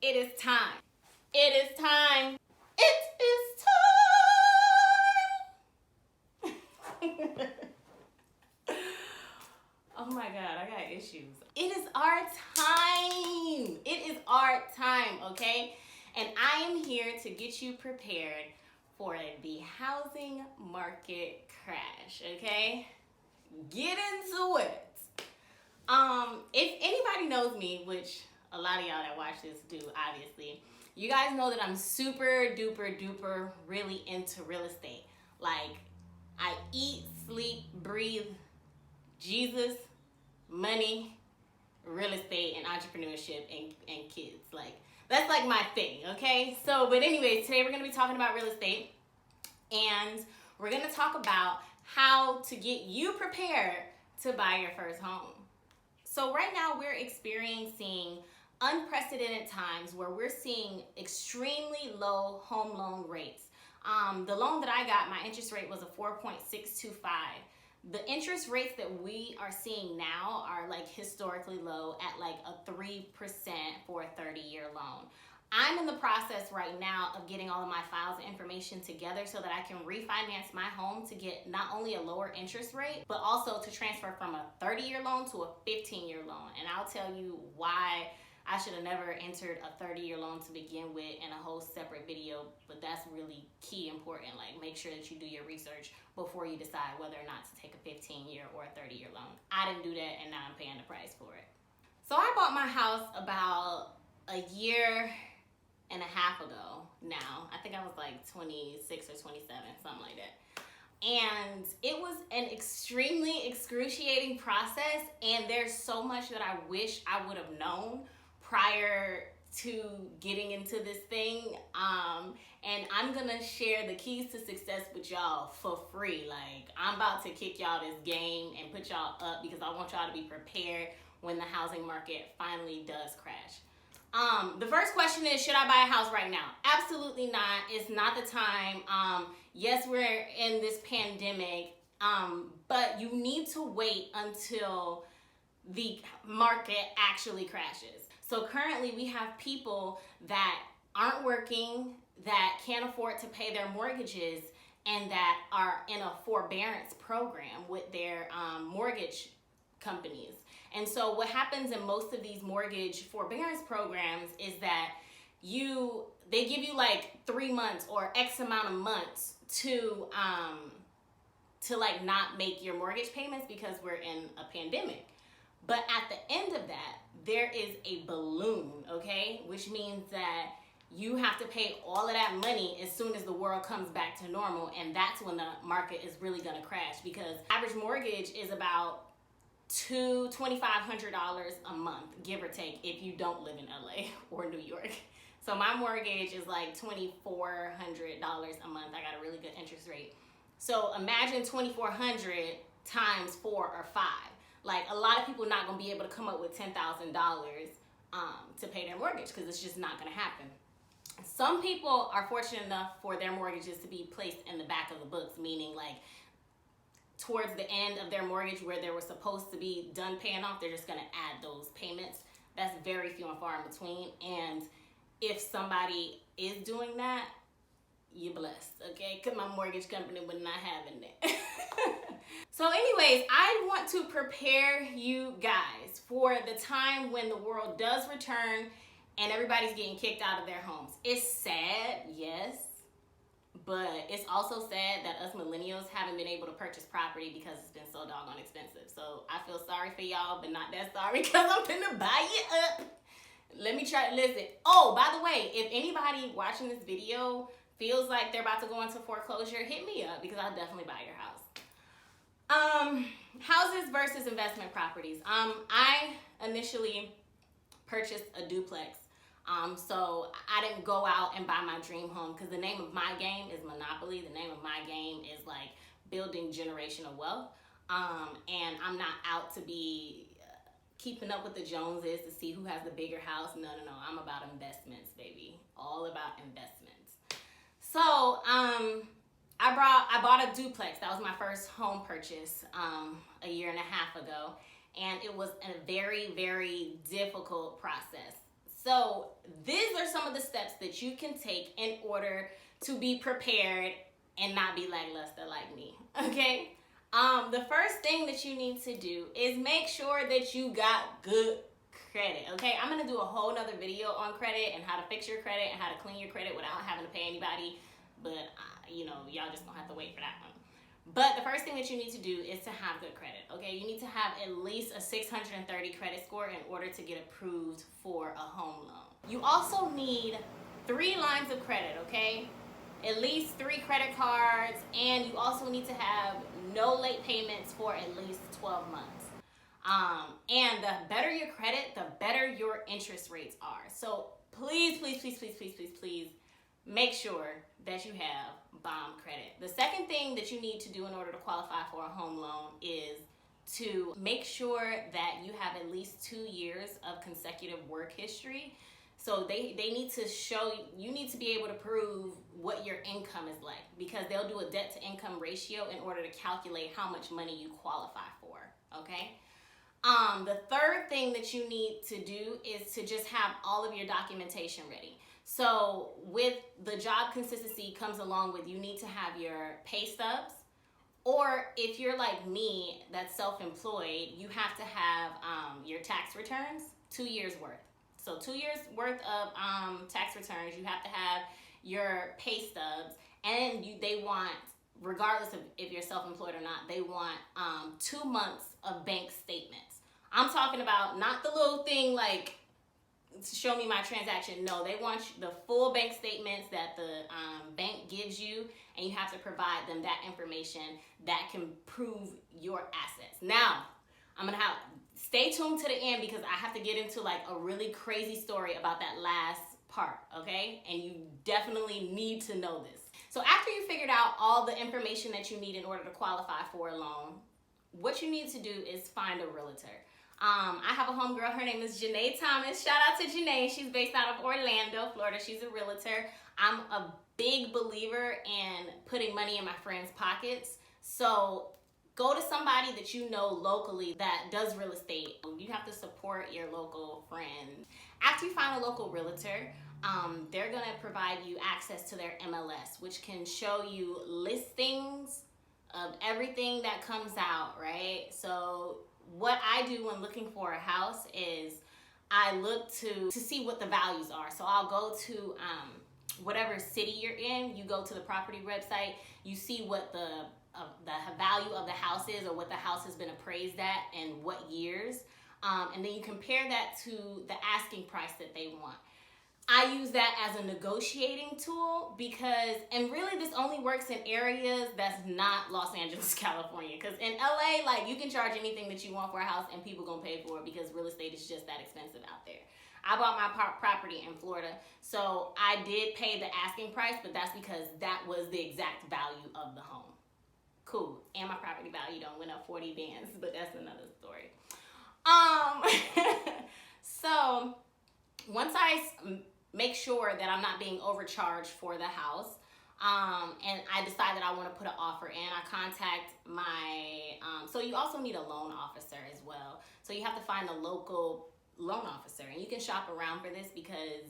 It is time. It is time. It is time. Oh my God, I got issues. It is our time. It is our time, okay? And I am here to get you prepared for the housing market crash, okay? Get into it. If anybody knows me, which a lot of y'all that watch this do, obviously, you guys know that I'm super duper duper really into real estate. Like, I eat, sleep, breathe Jesus, money, real estate, and entrepreneurship, and kids. Like, that's like my thing, okay? So, but anyways, today we're gonna be talking about real estate, and we're gonna talk about how to get you prepared to buy your first home. So right now we're experiencing unprecedented times where we're seeing extremely low home loan rates. The loan that I got, my interest rate was a 4.625. The interest rates that we are seeing now are like historically low at like a 3% for a 30-year loan. I'm in the process right now of getting all of my files and information together so that I can refinance my home to get not only a lower interest rate, but also to transfer from a 30-year loan to a 15-year loan. And I'll tell you why I should have never entered a 30-year loan to begin with in a whole separate video, but that's really key important. Like, make sure that you do your research before you decide whether or not to take a 15-year or a 30-year loan. I didn't do that, and now I'm paying the price for it. So I bought my house about a year and a half ago now. I think I was like 26 or 27, something like that. And it was an extremely excruciating process, and there's so much that I wish I would have known prior to getting into this thing. And I'm gonna share the keys to success with y'all for free. Like, I'm about to kick y'all this game and put y'all up because I want y'all to be prepared when the housing market finally does crash. The first question is, should I buy a house right now? Absolutely not. It's not the time. Yes, we're in this pandemic, but you need to wait until the market actually crashes. So currently we have people that aren't working, that can't afford to pay their mortgages, and that are in a forbearance program with their mortgage companies. And so what happens in most of these mortgage forbearance programs is that they give you like 3 months or X amount of months to like not make your mortgage payments because we're in a pandemic. But at the end of that, there is a balloon, okay? Which means that you have to pay all of that money as soon as the world comes back to normal, and that's when the market is really gonna crash, because average mortgage is about $2,500 a month, give or take, if you don't live in LA or New York. So my mortgage is like $2,400 a month. I got a really good interest rate. So imagine 2,400 times 4 or 5. Like, a lot of people are not gonna be able to come up with $10,000 to pay their mortgage, because it's just not gonna happen. Some people are fortunate enough for their mortgages to be placed in the back of the books, meaning like towards the end of their mortgage where they were supposed to be done paying off, they're just gonna add those payments. That's very few and far in between. And if somebody is doing that, you're blessed, okay? Because my mortgage company would not have it. So anyways, I want to prepare you guys for the time when the world does return and everybody's getting kicked out of their homes. It's sad, yes, but it's also sad that us millennials haven't been able to purchase property because it's been so doggone expensive. So I feel sorry for y'all, but not that sorry, because I'm finna buy you up. Let me try to listen. Oh, by the way, if anybody watching this video feels like they're about to go into foreclosure, hit me up, because I'll definitely buy your house. Houses versus investment properties. I initially purchased a duplex. So I didn't go out and buy my dream home, because the name of my game is Monopoly. The name of my game is like building generational wealth. And I'm not out to be keeping up with the Joneses to see who has the bigger house. No. I'm about investments, baby. All about investments. So, I bought a duplex. That was my first home purchase a year and a half ago. And it was a very, very difficult process. So these are some of the steps that you can take in order to be prepared and not be lackluster like me, okay? The first thing that you need to do is make sure that you got good credit, okay? I'm gonna do a whole nother video on credit and how to fix your credit and how to clean your credit without having to pay anybody, but y'all just gonna have to wait for that one. But the first thing that you need to do is to have good credit, okay? You need to have at least a 630 credit score in order to get approved for a home loan. You also need 3 lines of credit, okay? At least 3 credit cards, and you also need to have no late payments for at least 12 months. And the better your credit, the better your interest rates are. So please, please, please, please, please, please, please make sure that you have bomb credit. The second thing that you need to do in order to qualify for a home loan is to make sure that you have at least 2 years of consecutive work history. So they need to show, you need to be able to prove what your income is like, because they'll do a debt to income ratio in order to calculate how much money you qualify for, okay? The third thing that you need to do is to just have all of your documentation ready. So with the job consistency comes along with, you need to have your pay stubs, or if you're like me that's self-employed, you have to have your tax returns, 2 years worth. So 2 years worth of tax returns, you have to have your pay stubs, and they want, regardless of if you're self-employed or not, they want 2 months of bank statements. I'm talking about not the little thing like, show me my transaction. No, they want the full bank statements that the bank gives you, and you have to provide them that information that can prove your assets. Now, I'm gonna stay tuned to the end, because I have to get into like a really crazy story about that last part, okay? And you definitely need to know this. So after you figured out all the information that you need in order to qualify for a loan, what you need to do is find a realtor. I have a homegirl, her name is Janae Thomas. Shout out to Janae, she's based out of Orlando, Florida. She's a realtor. I'm a big believer in putting money in my friends' pockets. So go to somebody that you know locally that does real estate. You have to support your local friend. After you find a local realtor, they're gonna provide you access to their MLS, which can show you listings of everything that comes out, right? So what I do when looking for a house is I look to see what the values are. So I'll go to whatever city you're in, you go to the property website, you see what the value of the house is, or what the house has been appraised at and what years, and then you compare that to the asking price that they want. I use that as a negotiating tool, and really this only works in areas that's not Los Angeles, California, because in LA, like, you can charge anything that you want for a house and people gonna pay for it, because real estate is just that expensive out there. I bought my property in Florida, so I did pay the asking price, but that's because that was the exact value of the home. Cool. And my property value went up 40 bands, but that's another story. So once I make sure that I'm not being overcharged for the house, and I decide that I want to put an offer in, I contact my, so you also need a loan officer as well. So you have to find a local loan officer, and you can shop around for this because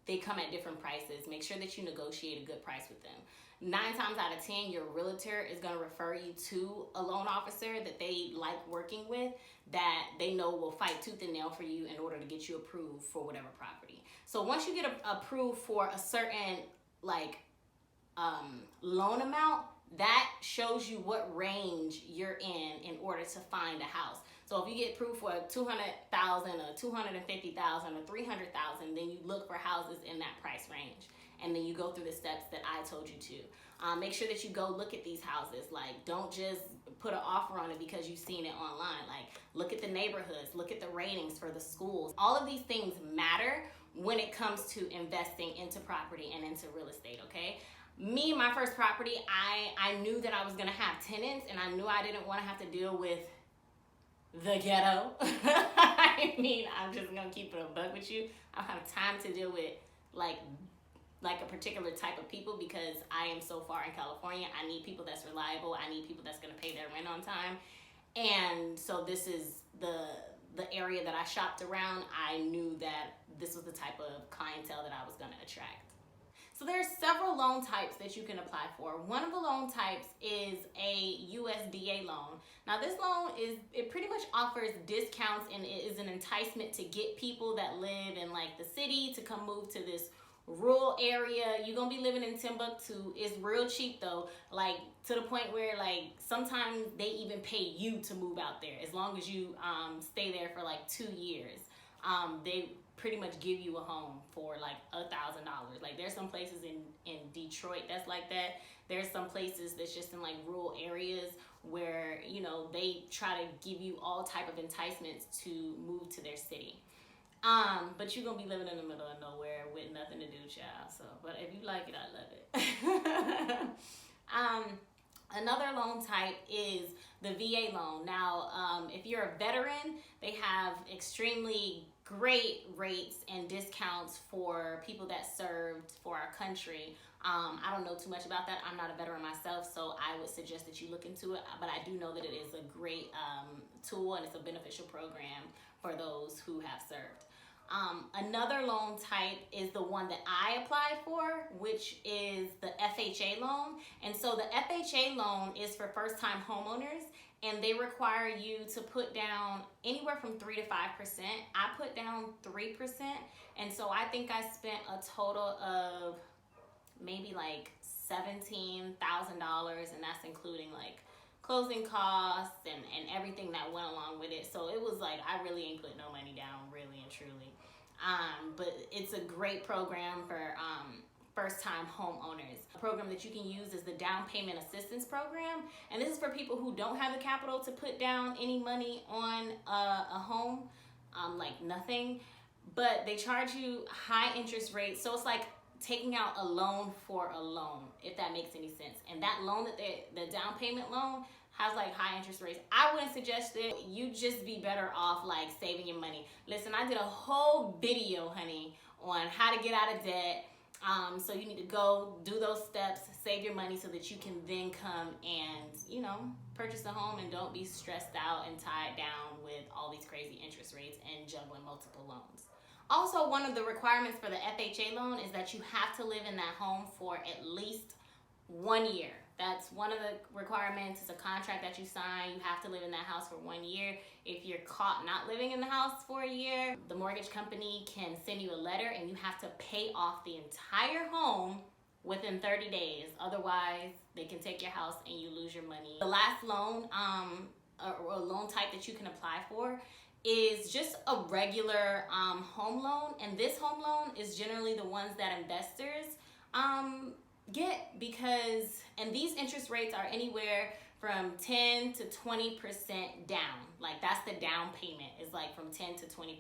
they come at different prices. Make sure that you negotiate a good price with them. 9 times out of 10, your realtor is going to refer you to a loan officer that they like working with, that they know will fight tooth and nail for you in order to get you approved for whatever property. So once you get approved for a certain loan amount, that shows you what range you're in order to find a house. So if you get approved for $200,000 or $250,000 or $300,000, then you look for houses in that price range. And then you go through the steps that I told you to. Make sure that you go look at these houses. Like, don't just put an offer on it because you've seen it online. Like, look at the neighborhoods, look at the ratings for the schools. All of these things matter when it comes to investing into property and into real estate, okay? Me, my first property, I knew that I was gonna have tenants, and I knew I didn't wanna have to deal with the ghetto. I mean, I'm just gonna keep it a buck with you. I don't have time to deal with like a particular type of people, because I am so far in California. I need people that's reliable. I need people that's gonna pay their rent on time. And so this is the area that I shopped around, I knew that this was the type of clientele that I was going to attract. So there's several loan types that you can apply for. One of the loan types is a USDA loan. Now this loan it pretty much offers discounts, and it is an enticement to get people that live in like the city to come move to this rural area. You're gonna be living in Timbuktu. It's real cheap though, like to the point where like sometimes they even pay you to move out there as long as you stay there for like 2 years. They pretty much give you a home for like $1,000. Like there's some places in Detroit that's like that. There's some places that's just in like rural areas where, you know, they try to give you all type of enticements to move to their city. But you're gonna be living in the middle of nowhere with nothing to do, child. So, but if you like it, I love it. Another loan type is the VA loan. Now, if you're a veteran, they have extremely great rates and discounts for people that served for our country. I don't know too much about that. I'm not a veteran myself, so I would suggest that you look into it. But I do know that it is a great tool, and it's a beneficial program for those who have served. Another loan type is the one that I applied for, which is the FHA loan. And so the FHA loan is for first-time homeowners, and they require you to put down anywhere from 3 to 5%. I put down 3%, and so I think I spent a total of maybe like $17,000, and that's including like closing costs and everything that went along with it. So it was like, I really ain't put no money down, really and truly. But it's a great program for first-time homeowners. A program that you can use is the down payment assistance program. And this is for people who don't have the capital to put down any money on a home, like nothing. But they charge you high interest rates. So it's like taking out a loan for a loan, if that makes any sense. And that loan, the down payment loan, has like high interest rates. I wouldn't suggest it. You just be better off like saving your money. Listen, I did a whole video, honey, on how to get out of debt. So you need to go do those steps, save your money so that you can then come and, you know, purchase a home and don't be stressed out and tied down with all these crazy interest rates and juggling multiple loans. Also, one of the requirements for the FHA loan is that you have to live in that home for at least 1 year. That's one of the requirements. It's a contract that you sign. You have to live in that house for 1 year. If you're caught not living in the house for a year, the mortgage company can send you a letter and you have to pay off the entire home within 30 days. Otherwise, they can take your house and you lose your money. The last loan, or a loan type that you can apply for, is just a regular home loan. And this home loan is generally the ones that investors get, because, and these interest rates are anywhere from 10 to 20% down. Like that's the down payment, is like from 10 to 20%.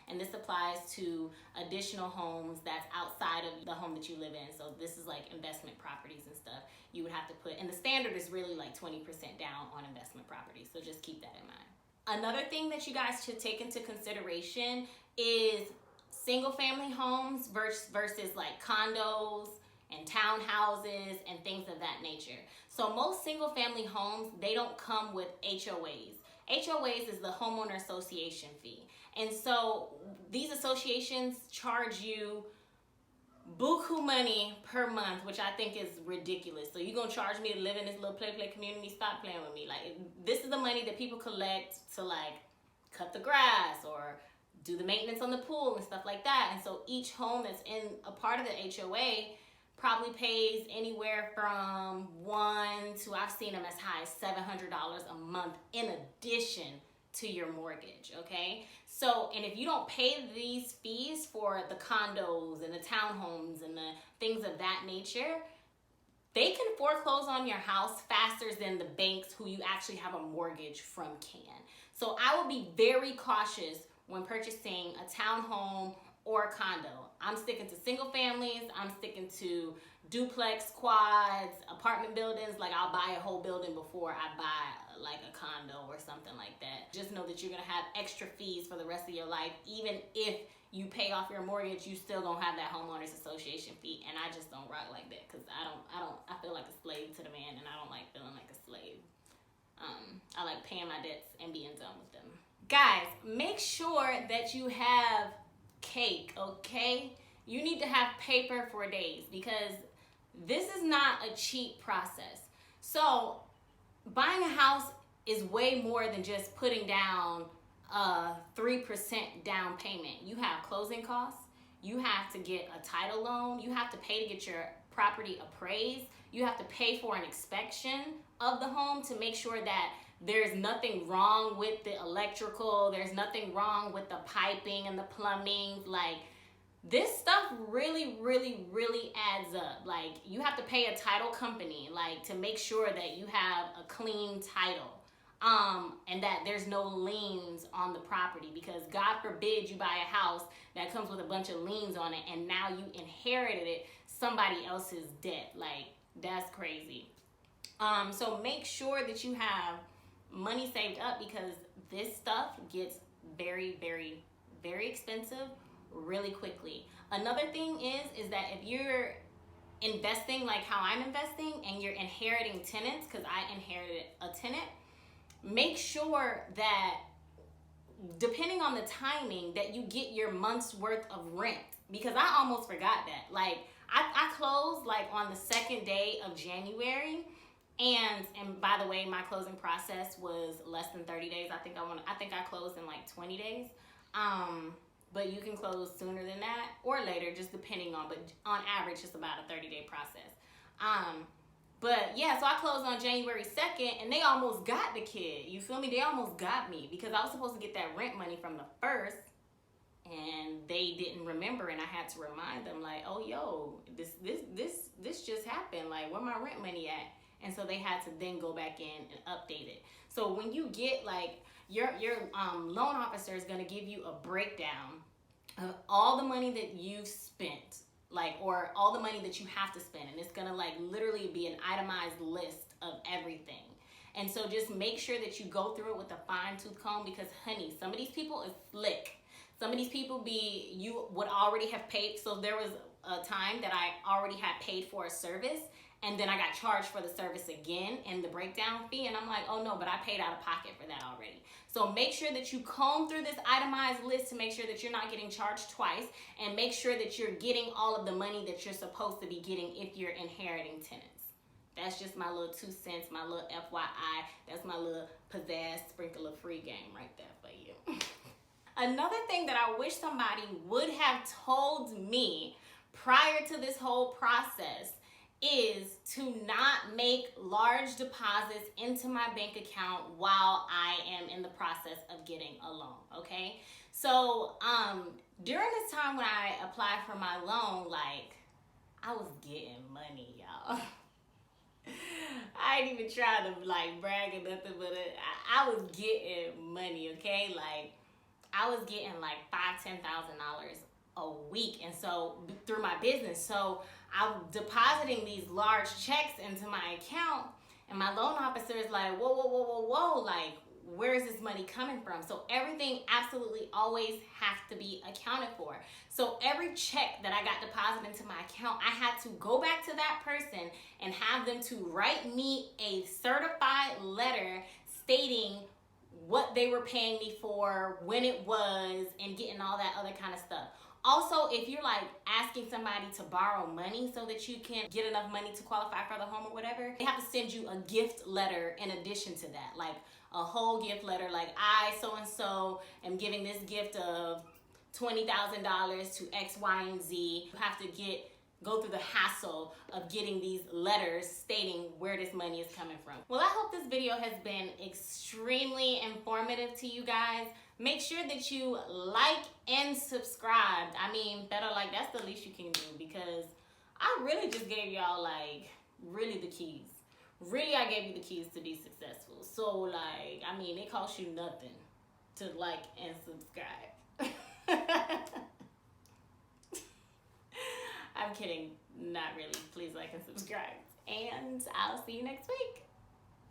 And this applies to additional homes that's outside of the home that you live in. So this is like investment properties and stuff. You would have to put, and the standard is really like 20% down on investment properties. So just keep that in mind. Another thing that you guys should take into consideration is single family homes versus like condos and townhouses and things of that nature. So most single family homes, they don't come with HOAs. HOAs is the homeowner association fee. And so these associations charge you buku money per month, which I think is ridiculous. So you're gonna charge me to live in this little play community? Stop playing with me. Like, this is the money that people collect to like cut the grass or do the maintenance on the pool and stuff like that. And so each home that's in a part of the HOA probably pays anywhere from $1 to, I've seen them as high as $700 a month in addition to your mortgage, okay? So, and if you don't pay these fees for the condos and the townhomes and the things of that nature, they can foreclose on your house faster than the banks who you actually have a mortgage from can. So I would be very cautious when purchasing a townhome or a condo. I'm sticking to single families. I'm sticking to duplex, quads, apartment buildings. Like, I'll buy a whole building before I buy like a condo or something like that. Just know that you're gonna have extra fees for the rest of your life. Even if you pay off your mortgage, you still gonna have that homeowners association fee. And I just don't rock like that, because I feel like a slave to the man, and I don't like feeling like a slave. I like paying my debts and being done with them. Guys, make sure that you have cake, okay? You need to have paper for days because this is not a cheap process. So buying a house is way more than just putting down a 3% down payment. You have closing costs. You have to get a title loan. You have to pay to get your property appraised. You have to pay for an inspection of the home to make sure that there's nothing wrong with the electrical. There's nothing wrong with the piping and the plumbing. Like, this stuff really, really, really adds up. Like, you have to pay a title company, like, to make sure that you have a clean title. And that there's no liens on the property, because God forbid you buy a house that comes with a bunch of liens on it and now you inherited it somebody else's debt. Like, that's crazy. So make sure that you have money saved up, because this stuff gets very, very, very expensive really quickly. Another thing is that if you're investing like how I'm investing and you're inheriting tenants, because I inherited a tenant, make sure that depending on the timing that you get your month's worth of rent, because I almost forgot that. Like, I closed like on the second day of January, and by the way, my closing process was less than 30 days. I think I closed in like 20 days. But you can close sooner than that or later, just depending on, but on average, it's about a 30-day process. But yeah, so I closed on January 2nd, and they almost got the kid. You feel me? They almost got me, because I was supposed to get that rent money from the first, and they didn't remember, and I had to remind them, like, oh, yo, this just happened. Like, where my rent money at? And so they had to then go back in and update it. So when you get, like, your loan officer is going to give you a breakdown of all the money that you've spent, like, or all the money that you have to spend, and it's going to, like, literally be an itemized list of everything. And so just make sure that you go through it with a fine-tooth comb, because, honey, some of these people is slick. Some of these people you would already have paid. So there was a time that I already had paid for a service, and then I got charged for the service again and the breakdown fee. And I'm like, oh no, but I paid out of pocket for that already. So make sure that you comb through this itemized list to make sure that you're not getting charged twice, and make sure that you're getting all of the money that you're supposed to be getting if you're inheriting tenants. That's just my little 2 cents, my little FYI. That's my little pizzazz sprinkle of free game right there for you. Another thing that I wish somebody would have told me prior to this whole process is to not make large deposits into my bank account while I am in the process of getting a loan, okay? So during this time when I applied for my loan, like, I was getting money, y'all. I ain't even trying to, like, brag or nothing, but I was getting money, okay? Like, I was getting like $5,000, $10,000 a week, and so through my business. So I'm depositing these large checks into my account, and my loan officer is like, whoa, whoa, whoa, whoa, whoa, like, where is this money coming from? So everything absolutely always has to be accounted for. So every check that I got deposited into my account, I had to go back to that person and have them to write me a certified letter stating what they were paying me for, when it was, and getting all that other kind of stuff. Also, if you're like asking somebody to borrow money so that you can get enough money to qualify for the home or whatever, they have to send you a gift letter in addition to that, like a whole gift letter, like, I so-and-so am giving this gift of $20,000 to X, Y, and Z. You have to go through the hassle of getting these letters stating where this money is coming from. Well, I hope this video has been extremely informative to you guys. Make sure that you like and subscribe. I mean, better, like, that's the least you can do, because I really just gave y'all, like, really the keys. Really, I gave you the keys to be successful. So, like, I mean, it costs you nothing to like and subscribe. I'm kidding, not really. Please like and subscribe. And I'll see you next week.